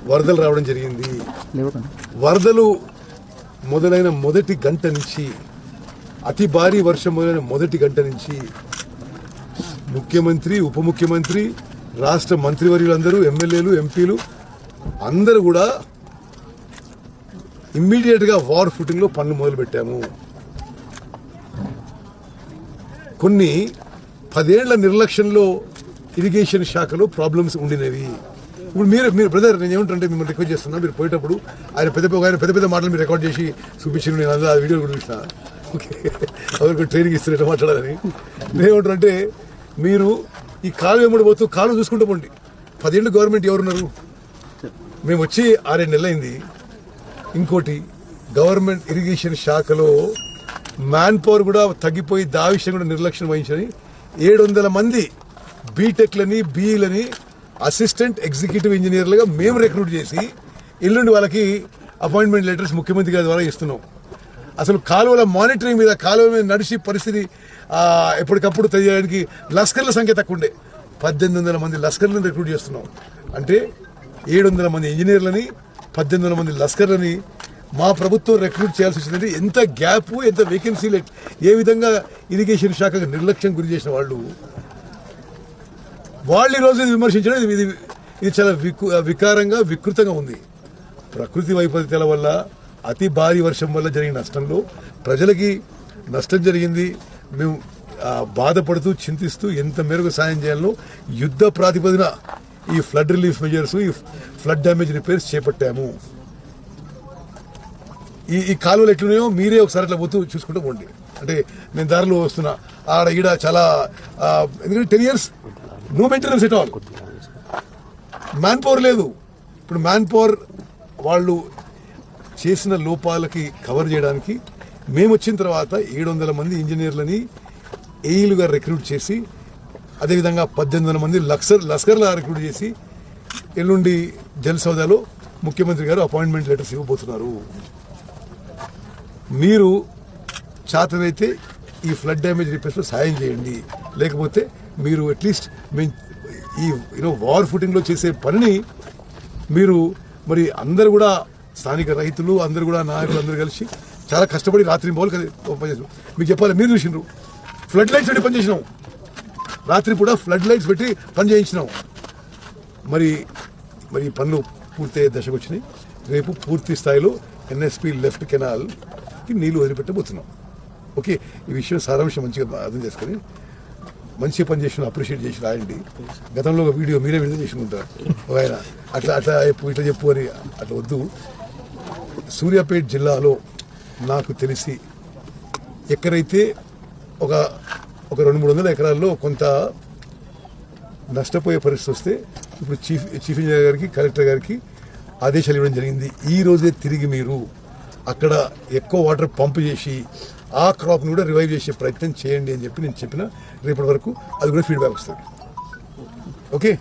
వరదలు రావడం జరిగింది. వరదలు మొదలైన మొదటి గంట నుంచి, అతి భారీ వర్షం మొదలైన మొదటి గంట నుంచి ముఖ్యమంత్రి, ఉప ముఖ్యమంత్రి, రాష్ట్ర మంత్రివర్యులందరూ, ఎమ్మెల్యేలు, ఎంపీలు అందరూ కూడా ఇమ్మీడియట్ గా వార్ ఫుటింగ్ లో పనులు మొదలు పెట్టాము. కొన్ని 10 ఏళ్ల నిర్లక్ష్యంలో ఇరిగేషన్ శాఖలో ప్రాబ్లమ్స్ ఉండినవి. ఇప్పుడు మీరు బ్రదర్, నేను ఏమంటే మిమ్మల్ని రిక్వెస్ట్ చేస్తున్నా, మీరు పోయేటప్పుడు ఆయన పెద్ద మాటలు మీరు రికార్డ్ చేసి చూపించి నేను ఆ వీడియో కూడా చూసిన. ఓకే, ఎవరికి ట్రైనింగ్ ఇస్తున్నట్టు మాట్లాడాలని. నేనేమంటానంటే, మీరు ఈ కాలు వెంబడి పోతూ కాలు చూసుకుంటూ పోండి. 10 ఏళ్ళు గవర్నమెంట్ ఎవరున్నారు? మేము వచ్చి 6-7 నెలలైంది. ఇంకోటి, గవర్నమెంట్ ఇరిగేషన్ శాఖలో మ్యాన్ పవర్ కూడా తగ్గిపోయి విషయం కూడా నిర్లక్ష్యం వహించని 700 మంది బీటెక్లని, బీఈలని అసిస్టెంట్ ఎగ్జిక్యూటివ్ ఇంజనీర్లుగా మేము రిక్రూట్ చేసి ఎల్లుండి వాళ్ళకి అపాయింట్మెంట్ లెటర్స్ ముఖ్యమంత్రి గారి ద్వారా ఇస్తున్నాం. అసలు కాలువల మానిటరింగ్ మీద, కాలువ మీద నడిచి పరిస్థితి ఎప్పటికప్పుడు తెలియడానికి లస్కర్ల సంఖ్య తక్కువ ఉండే 1800 మంది లస్కర్లను రిక్రూట్ చేస్తున్నాం. అంటే 700 మంది ఇంజనీర్లని, 1800 మంది లస్కర్లని మా ప్రభుత్వం రిక్రూట్ చేయాల్సి వచ్చిందంటే ఎంత గ్యాప్, ఎంత వేకెన్సీలు, ఏ విధంగా ఇరిగేషన్ శాఖకు నిర్లక్ష్యం గురి చేసిన వాళ్ళు ఈరోజు విమర్శించడం ఇది చాలా వికారంగా, వికృతంగా ఉంది. ప్రకృతి వైపరీత్యాల వల్ల, అతి భారీ వర్షం వల్ల జరిగిన నష్టంలో ప్రజలకి నష్టం జరిగింది. మేము బాధపడుతూ, చింతిస్తూ ఎంత మేరకు సాయం చేయాలో యుద్ధ ప్రాతిపదిన ఈ ఫ్లడ్ రిలీఫ్ మెజర్స్, ఈ ఫ్లడ్ డ్యామేజ్ రిపేర్స్ చేపట్టాము. ఈ కాలువలు ఎట్లున్నాయో మీరే ఒకసారి అట్లా పోతూ చూసుకుంటూ పోండి. అంటే నేను దారిలో వస్తున్నా, ఆడ ఈడ చాలా, ఎందుకంటే 10 years no maintenance at all, man power లేదు. ఇప్పుడు మ్యాన్ పవర్ వాళ్ళు చేసిన లోపాలకి కవర్ చేయడానికి మేము వచ్చిన తర్వాత 700 మంది ఇంజనీర్లని ఏఈలుగా రిక్రూట్ చేసి, అదేవిధంగా 1800 మంది లస్కర్లా రిక్రూట్ చేసి ఎల్లుండి జలసౌదాలో ముఖ్యమంత్రి గారు అపాయింట్మెంట్ లెటర్స్ ఇవ్వబోతున్నారు. మీరు చేతనైతే ఈ ఫ్లడ్ డ్యామేజ్ రిపేర్స్లో సాయం చేయండి. లేకపోతే మీరు అట్లీస్ట్ ఈ వార్ ఫుటింగ్లో చేసే పనిని మీరు మరి అందరు కూడా, స్థానిక రైతులు అందరూ కూడా, నాయకులు అందరూ కలిసి చాలా కష్టపడి రాత్రి పనిచేసారు. మీకు చెప్పాలి, మీరు చూసినారు, ఫ్లడ్ లైట్స్ పెట్టి పనిచేసినాం. రాత్రి కూడా ఫ్లడ్ లైట్స్ పెట్టి పని చేయించినాం. మరి ఈ పనులు పూర్తయ్యే దశకు వచ్చినాయి. రేపు పూర్తి స్థాయిలో ఎన్ఎస్పి లెఫ్ట్ కెనాల్కి నీళ్లు వదిలిపెట్టబోతున్నాం. ఓకే, ఈ విషయం సారాంశం మంచిగా అర్థం చేసుకొని మంచి పని చేసిన అప్రిషియేట్ చేసి రాయండి. గతంలో ఒక వీడియో మీరే విడుదల చేసుకుంటారు, ఆయన అట్లా ఇట్లా చెప్పు అని. అట్లా వద్దు. సూర్యాపేట జిల్లాలో నాకు తెలిసి ఎక్కడైతే ఒక 200-300 ఎకరాల్లో కొంత నష్టపోయే పరిస్థితి వస్తే ఇప్పుడు చీఫ్ ఇంజనీర్ గారికి, కలెక్టర్ గారికి ఆదేశాలు ఇవ్వడం జరిగింది. ఈ రోజే తిరిగి మీరు అక్కడ ఎక్కువ వాటర్ పంప్ చేసి ఆ క్రాప్ని కూడా రివైవ్ చేసే ప్రయత్నం చేయండి అని చెప్పి నేను చెప్పిన. రేపటి వరకు అది కూడా ఫీడ్బ్యాక్ వస్తుంది. ఓకే.